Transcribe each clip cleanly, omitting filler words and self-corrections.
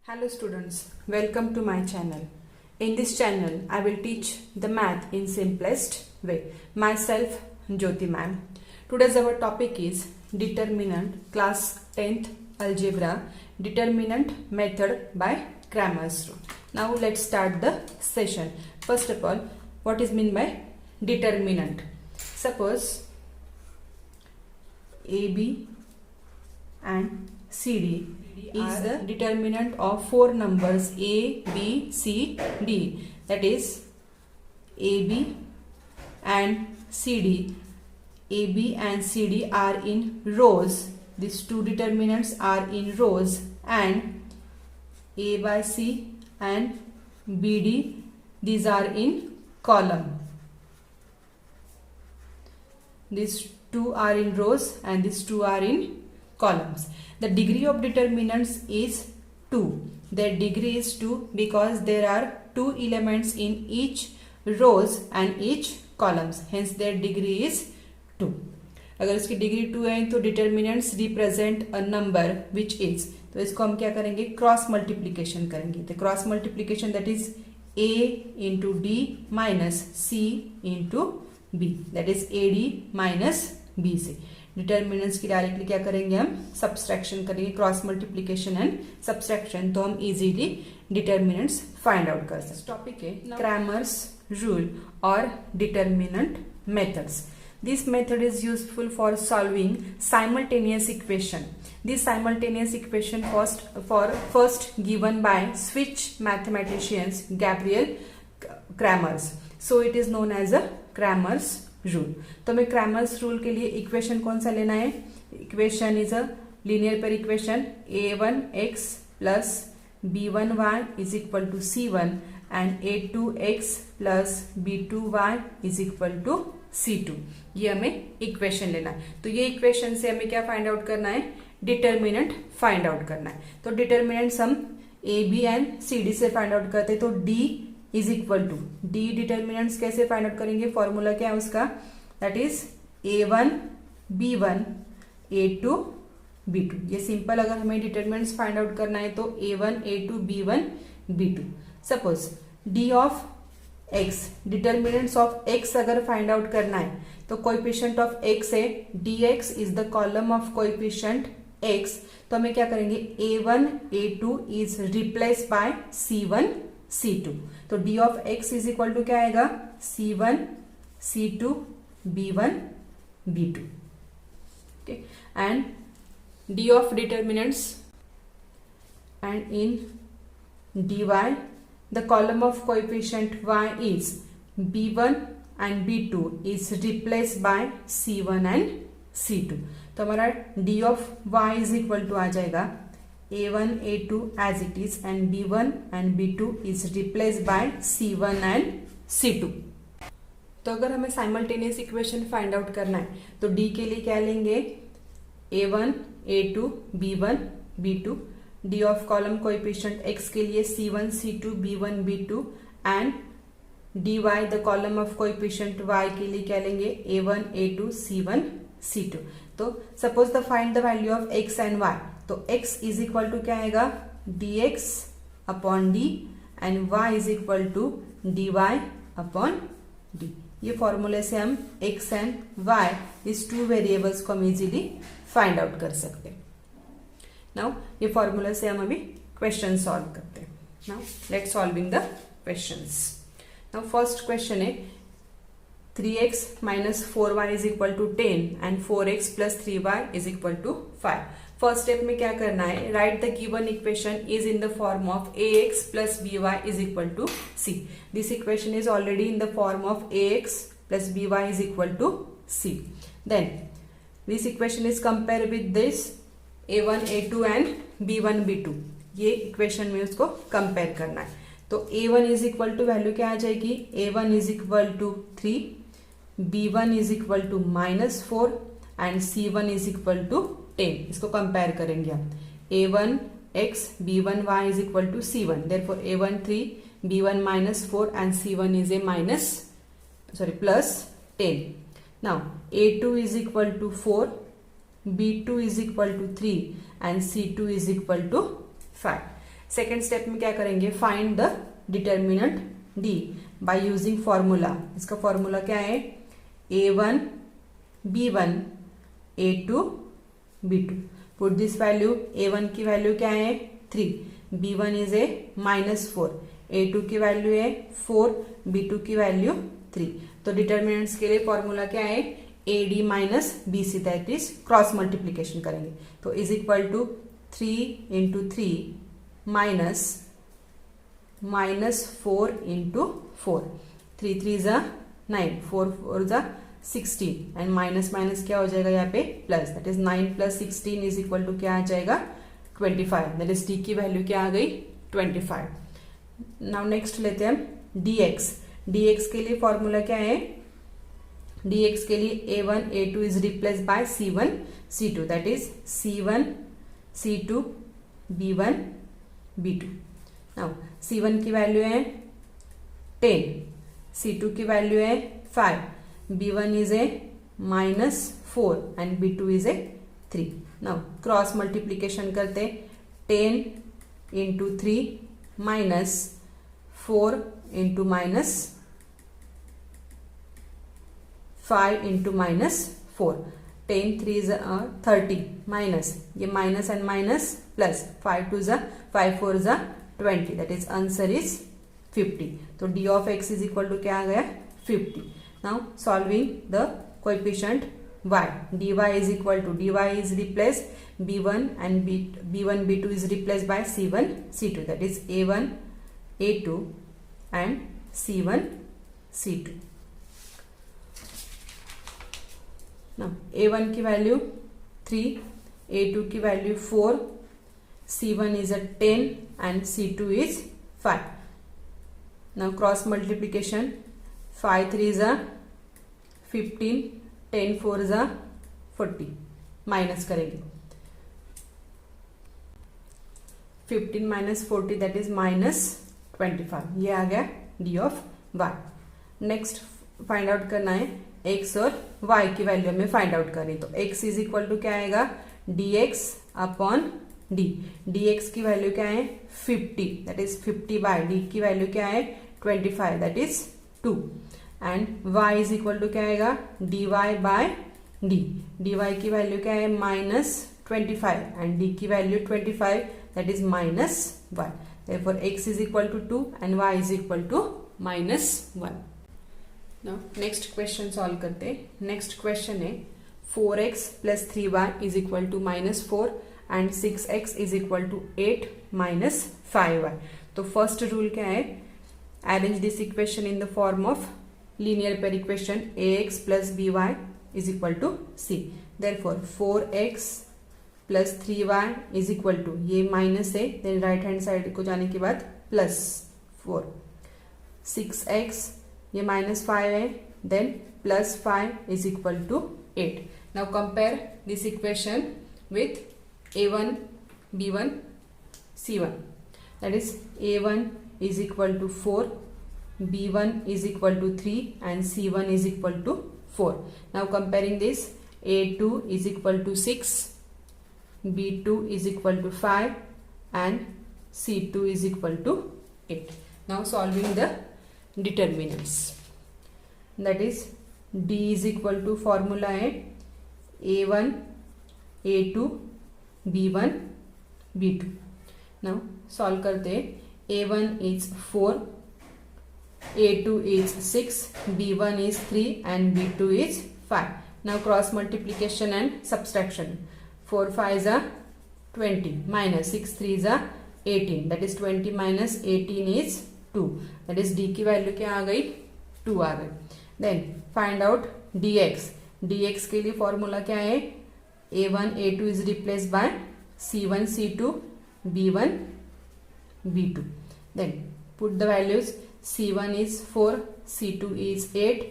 Hello students, welcome to my channel. In this channel, I will teach the math in simplest way. Myself, Jyoti ma'am. Today's our topic is determinant, class 10th algebra, determinant method by Cramer's rule. Now let's start the session. First of all, what is meant by determinant? Suppose AB and CD is the determinant of four numbers A, B, C, D. That is AB and CD. AB and CD are in rows. These two determinants are in rows, and A by C and BD, these are in column. These two are in rows and these two are in columns. The degree of determinants is 2. Their degree is 2 because there are two elements in each rows and each columns. Hence their degree is 2. अगर इसकी degree 2 है तो determinants represent a number which is, तो इसको हम क्या करेंगे, cross multiplication करेंगे. तो cross multiplication that is A into D minus C into B, that is AD minus BC. Determinants की डायरेक्टली क्या करेंगे, हम सब्सट्रैक्शन करेंगे, क्रॉस मल्टीप्लीकेशन एंड सब्सट्रैक्शन, तो हम इजीली डिटर्मिनेंट्स फाइंड आउट कर सकते. टॉपिक है क्रैमर्स रूल और determinant methods. This method is useful for solving simultaneous equation. This simultaneous equation first given by Swiss mathematicians Gabriel Cramer's. So it is known as a Cramer's rule. तो हमें Cramer's rule के लिए equation कौन सा लेना है? Equation is a linear pair equation a1x plus b1y is equal to c1 and a2x plus b2y is equal to C2. ये हमें इक्वेशन लेना है. तो ये इक्वेशन से हमें क्या फाइंड आउट करना है, डिटर्मिनेंट फाइंड आउट करना है. तो डिटर्मिनेंट्स हम A B and C D से फाइंड आउट करते हैं. तो D is equal to D. Determinants कैसे फाइंड आउट करेंगे, फॉर्मूला क्या है उसका, that is A1 B1 A2 B2. ये सिंपल, अगर हमें डिटर्मिनेंट्स फाइंड आउट करना है तो A1 A2 B1 B2. Suppose D of x, determinants of x अगर फाइंड आउट करना है तो कोएफिशिएंट ऑफ x है, dx is the column of coefficient x. तो हमें क्या करेंगे, a1 a2 is replace by c1 c2. तो d of x is equal to क्या आएगा, c1 c2 b1 b2. Okay, and d of determinants and in dy the column of coefficient y is b1 and b2 is replaced by c1 and c2. तो हमारा d of y is equal to आ जाएगा a1 a2 as it is and b1 and b2 is replaced by c1 and c2. तो अगर हमें simultaneous equation find out करना है तो d के लिए क्या लेंगे, a1 a2 b1 b2. D of column coefficient x के लिए c1 c2 b1 b2 and dy the column of coefficient y के लिए क्या लेंगे, a1 a2 c1 c2. तो suppose the find the value of x and y. तो x is equal to क्या आएगा, dx upon d and y is equal to dy upon d. ये फॉर्मूले से हम x एंड y इस two variables को हम इजीली फाइंड आउट कर सकते हैं. नाउ ये फॉर्मूला से हम अभी क्वेश्चन सॉल्व करते हैं. Now let solving the questions. Now first question है 3x minus 4y is equal to 10 and 4x plus 3y is equal to 5. First step में क्या करना है, right the given equation is in the form of ax plus by is equal to c. This equation is already in the form of ax plus by is equal to c. Then this equation is compared with this a1 a2 and b1 b2. ये equation में उसको compare करना है. तो a1 is equal to value क्या आ जाएगी, a1 is equal to 3, b1 is equal to -4 and c1 is equal to 10. इसको कंपेयर करेंगे हम. a1 x b1 y is equal to c1. Therefore a1 3 b1 -4 and c1 is a plus 10. Now a2 is equal to 4, B2 is equal to 3 and C2 is equal to 5. Second step में क्या करेंगे, find the determinant D by using formula. इसका formula क्या है, a1 b1 a2 b2. Put this value, a1 की value क्या है 3, b1 is a -4, a2 की वैल्यू है 4, b2 की वैल्यू 3. तो डिटर्मिनेंट्स के लिए फॉर्मूला क्या है, ad minus bc, that is cross multiplication करेंगे. तो is equal to 3 into 3 minus 4 into 4. 3 3 जा 9, 4 4 जा 16 एंड माइनस माइनस क्या हो जाएगा यहाँ पे plus, that is 9 plus 16 is equal to क्या आ जाएगा 25. दैट इज डी की वैल्यू क्या आ गई 25. नाउ नेक्स्ट लेते हैं हम dx. dx के लिए फॉर्मूला क्या है, dx के लिए a1 a2 is replace by c1 c2, that is c1 c2 b1 b2. Now c1 की वैल्यू है 10, c2 की वैल्यू है 5, b1 is a -4 and b2 is a 3. Now cross multiplication करते, 10 into 3 minus 4 into minus 5 into minus 4. 10 3 30 minus, ये minus and minus plus, 5 2 5 4 20, that is answer is 50. तो d of x is equal to क्या आ गया 50. Now solving the coefficient y, dy is equal to, dy is replaced b1 and b1 b2 is replaced by c1 c2, that is a1 a2 and c1 c2. Now a1 की value 3, a2 की value 4, c1 is a 10 and c2 is 5. Now cross multiplication, 5 3 is 15, 10 4 is 40, minus करेंगे 15 minus 40 that is -25. ये आ गया d of y. Next find out करना है x और y की value हमें फाइंड आउट करनी. तो x इज इक्वल टू क्या आएगा dx अपॉन d. dx की वैल्यू क्या है 50, दैट इज 50 बाय d की वैल्यू क्या है 25, that is 2. And y is equal to क्या आएगा dy बाय d. dy की वैल्यू क्या है -25 एंड d की value 25, that is -1. therefore x is equal to 2 and y is equal to -1. now next question solve करते हैं. Next question है 4x plus 3y is equal to -4 and 6x is equal to 8 minus 5y. तो first rule क्या है, arrange this equation in the form of linear pair equation ax plus by is equal to c. therefore 4x plus 3y is equal to, ये minus है then right hand side को जाने के बाद plus 4, 6x ये -5 है then +5 is equal to 8. now compare this equation with a1 b1 c1, that is a1 is equal to 4, b1 is equal to 3 and c1 is equal to 4. now comparing this, a2 is equal to 6, b2 is equal to 5 and c2 is equal to 8. now solving the determinants, that is d is equal to formula है a1 a2 b1 b2. now solve करते a1 is 4, a2 is 6, b1 is 3 and b2 is 5. now cross multiplication and subtraction, 4 5 are 20 minus 6 3 are 18, that is 20 minus 18 is 2, that is d की value क्या आ गई 2 आ गई. Then find out dx. dx के लिए formula क्या है, a1 a2 is replace by c1 c2 b1 b2. then put the values, c1 is 4, c2 is 8,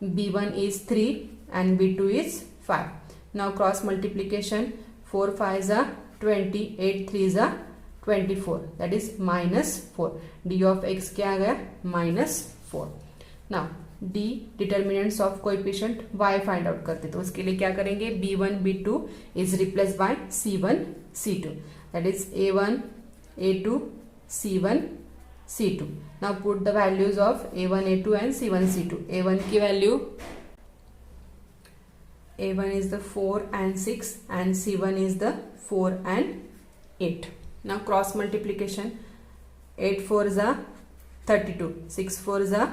b1 is 3 and b2 is 5. now cross multiplication, 4 5 are 20, 8 3 are 24, that is -4. d of x क्या आ गया -4. now d determinants of coefficient y find out करते, तो उसके लिए क्या करेंगे, b1 b2 is replace by c1 c2, that is a1 a2 C1 C2. Now put the values of A1 A2 and C1 C2. A1 की value A1 is the 4 and 6 and C1 is the 4 and 8. Now cross multiplication. 8 4s are 32, 6 4s are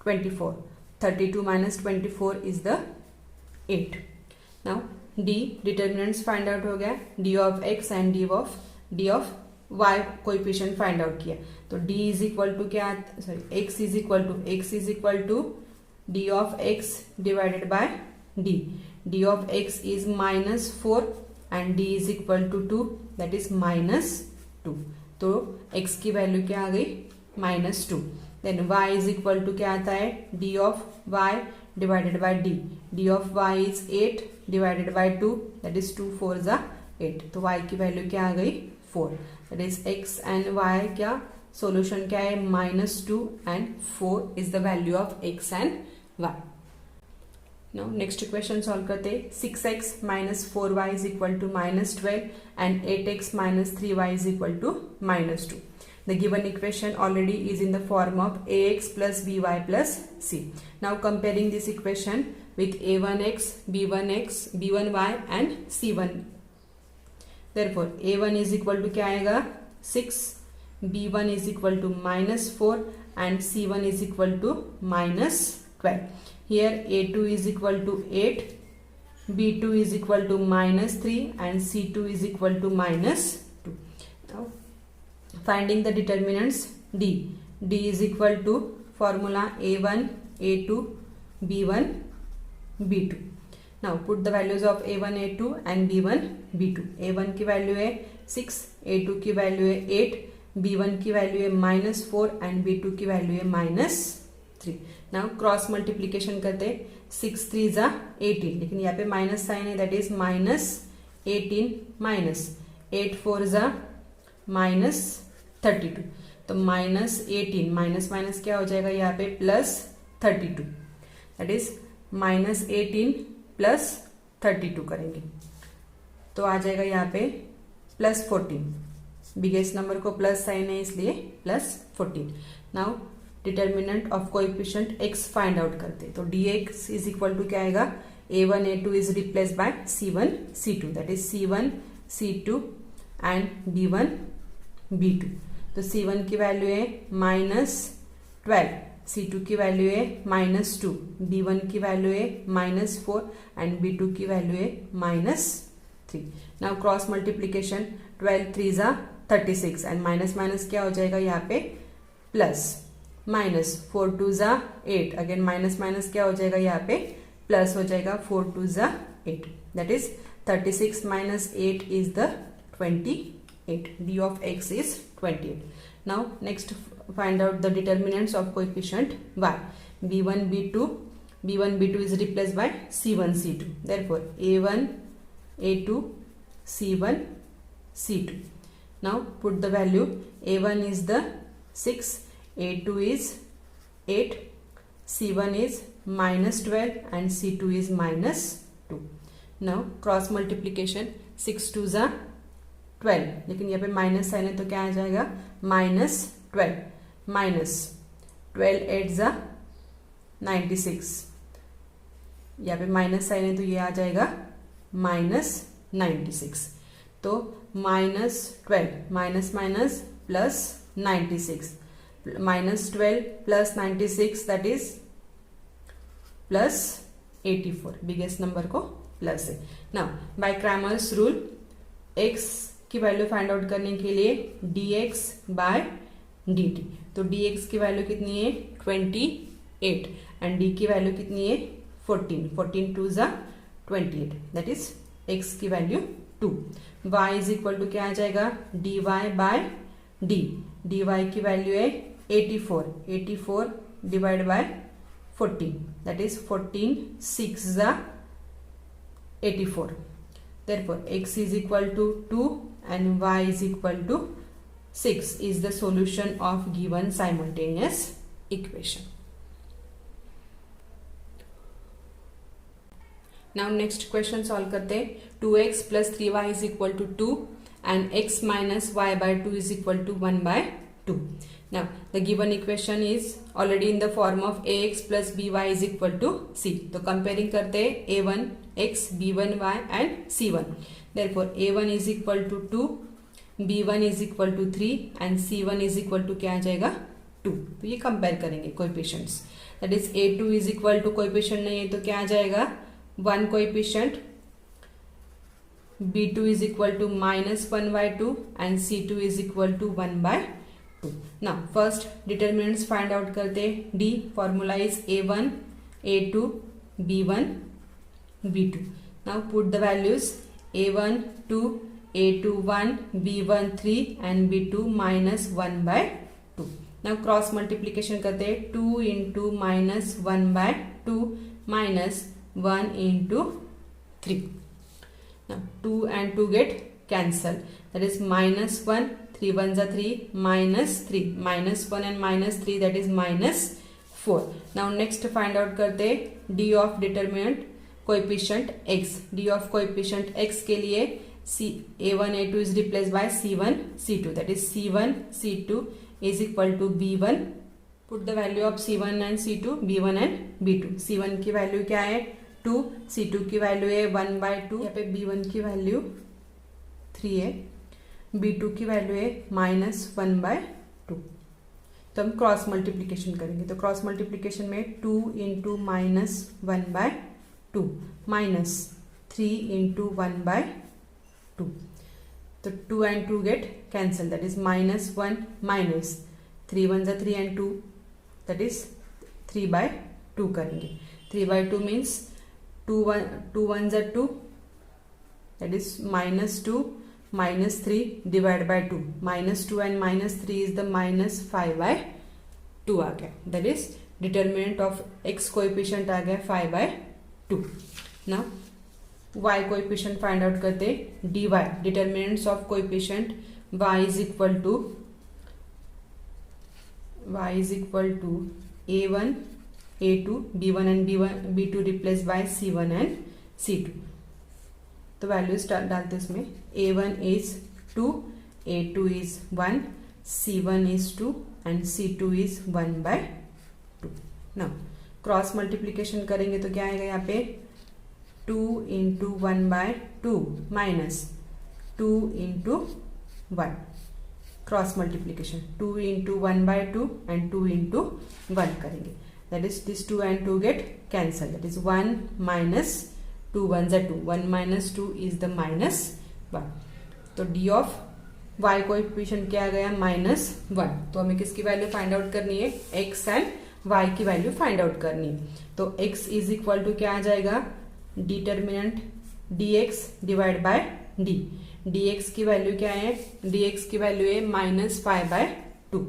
24. 32 minus 24 is the 8. Now D determinants find out हो गया. D of x and D of y coefficient find out किया. तो D is equal to क्या, sorry x is equal to D of x divided by D. D of x is -4 and D is equal to 2, that is -2. तो x की value क्या आ गई, -2. Then y is equal to क्या आता है, D of y divided by D. D of y is 8 divided by 2, that is 2 4s are 8. तो y की वैल्यू क्या आ गई, 4. that is x and y क्या सॉल्यूशन क्या है, -2 and 4 is the value of x and y. Now next question solve करते. 6x minus 4y is equal to -12 and 8x minus 3y is equal to -2. The given equation already is in the form of ax plus by plus c. Now comparing this equation with a1x, b1y and c1. Therefore a1 is equal to क्या आएगा, 6, b1 is equal to -4 and c1 is equal to -12. Here a2 is equal to 8, b2 is equal to -3 and c2 is equal to -2. Now finding the determinants. D is equal to formula a1 a2 b1 b2. Now put the values of a1 a2 and b1 b2. a1 की value है 6, a2 की value है 8, b1 की value है -4 and b2 की value है -3. Now cross multiplication करते. 6 3s are 18, लेकिन यहाँ पे माइनस साइन है, that is -18 minus 8 4s are -32. तो -18 माइनस माइनस क्या हो जाएगा यहाँ पे, +32. दैट इज -18 +32 करेंगे तो आ जाएगा यहाँ पे +14. बिगेस्ट नंबर को प्लस साइन है इसलिए +14. Now determinant of coefficient x find out करते. तो dx इज इक्वल टू क्या आएगा, a1 a2 is replace by c1 c2, that is c1 c2 and b1 b2. तो c1 की वैल्यू है -12, c2 की वैल्यू है -2, b1 की वैल्यू है -4 एंड b2 की वैल्यू है -3. Now cross multiplication. 12 3s are 36 and minus minus क्या हो जाएगा यहाँ पे, plus. -4 2s are 8, again minus minus क्या हो जाएगा यहाँ पे, प्लस हो जाएगा. 4 2s are 8, that is 36 minus 8 is the 28. D of x is 28. Now next find out the determinants of coefficient y. b1 b2 is replaced by c1 c2. Therefore a1 a2 c1 c2. Now put the value. a1 is the 6, a2 is 8, c1 is -12 and c2 is -2. Now cross multiplication. 6 2s are 12, लेकिन यहाँ पे minus sign है तो क्या आ जाएगा, -12 -12 8s are 96. यहाँ पे माइनस साइन है तो ये आ जाएगा -96. तो -12 minus minus plus 96, -12 plus 96 that is +84. Biggest number को प्लस है. Now by Cramer's rule x की वैल्यू फाइंड आउट करने के लिए dx बाय dt. तो dx की वैल्यू कितनी है, 28 एंड d की वैल्यू कितनी है, 14. 14 2s are 28, that is x की value 2. y is equal to क्या आ जाएगा, dy बाय d. dy की वैल्यू है 84 divide by 14, that is 14 6s are 84. Therefore x is equal to 2 and y is equal to 6 is the solution of given simultaneous equation. Now next question solve करते. 2x plus 3y is equal to 2 and x minus y by 2 is equal to 1 by 2. Now the given equation is already in the form of ax plus by is equal to c. तो comparing करते हैं a1x, b1y and c1. Therefore a1 is equal to 2, b1 is equal to 3 and c1 is equal to क्या आ जाएगा 2. तो ये compare करेंगे coefficients. That is a2 is equal to coefficient नहीं है तो क्या आ जाएगा 1 coefficient, b2 is equal to -1/2 and c2 is equal to 1/2. Now first determinants find out करते. D formula is a1, a2, b1, b2. Now put the values a1 2, a2 1, b1 3 and b2 -1/2. Now cross multiplication करते. 2 into -1/2 minus 1 into 3. Now 2 and 2 get cancelled. That is -1, 3 1s are 3, -3, -1 and -3 that is -4. Now next find out करते d of determinant coefficient x. d of coefficient x के लिए a1 a2 is replaced by c1 c2. That is c1 c2 is equal to b1. Put the value of c1 and c2, b1 and b2. c1 की value क्या है 2, c2 की value है 1/2. यहाँ पे b1 की वैल्यू 3 है, b2 की वैल्यू है -1/2. तो हम क्रॉस मल्टीप्लीकेशन करेंगे. तो क्रॉस मल्टीप्लीकेशन में 2 इंटू -1/2 माइनस 3 इंटू 1/2. तो 2 and 2 get cancelled. That is -1 minus 3 1s are 3 and 2 that is 3/2 करेंगे. 3/2 means 2 1s are 2 that is -2 minus 3 divided by 2. -2 and -3 is the -5/2 आ गया. That is determinant of x coefficient आ गया 5/2. Now y coefficient find out करते. dy determinants of coefficient y is equal to a1 a2 b1 and b2 replaced by c1 and c2. तो values डालते इसमें. a1 is 2, a2 is 1, c1 is 2 and c2 is 1/2. Now cross multiplication करेंगे तो क्या आएगा यहाँ पे 2 into 1/2 minus 2 into 1. Cross multiplication 2 into 1/2 and 2 into 1 करेंगे. That is this 2 and 2 get cancelled. That is 1 minus 2 1s are 2. 1 minus 2 is the -1. तो d of y coefficient क्या आ गया -1. तो हमें किसकी वैल्यू फाइंड आउट करनी है x एंड y की वैल्यू फाइंड आउट करनी है. तो x इज इक्वल टू क्या आ जाएगा determinant dx divide by d. dx की वैल्यू क्या है dx की वैल्यू है -5/2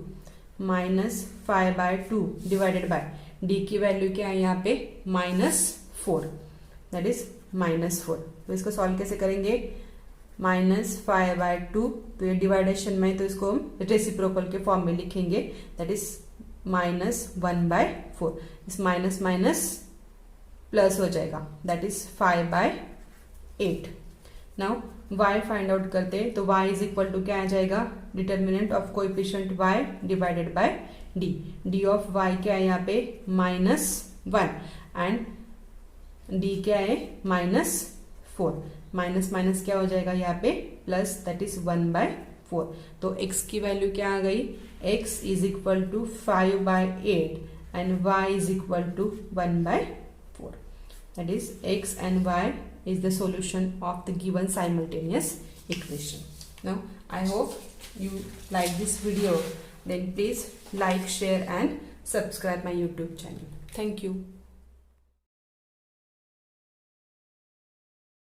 -5/2 डिवाइडेड बाय d की वैल्यू क्या है यहाँ पे -4. That is -4. तो इसको सॉल्व कैसे करेंगे -5/2. तो ये डिवाइडेशन में तो इसको हम रेसिप्रोकल के फॉर्म में लिखेंगे. That is -1/4. इस माइनस माइनस प्लस हो जाएगा. That is 5/8. Now y find out करते हैं. तो y इज इक्वल टू क्या आ जाएगा determinant of coefficient y divided by d. d of y क्या है यहाँ पे -1 एंड d क्या है -4. माइनस माइनस क्या हो जाएगा यहाँ पे प्लस. That is 1/4. तो x की वैल्यू क्या आ गई x is equal to 5/8 and y is equal to 1/4. That is x and y is the solution of the given simultaneous equation. Now I hope you like this video. Then please like, share and subscribe my YouTube channel. Thank you.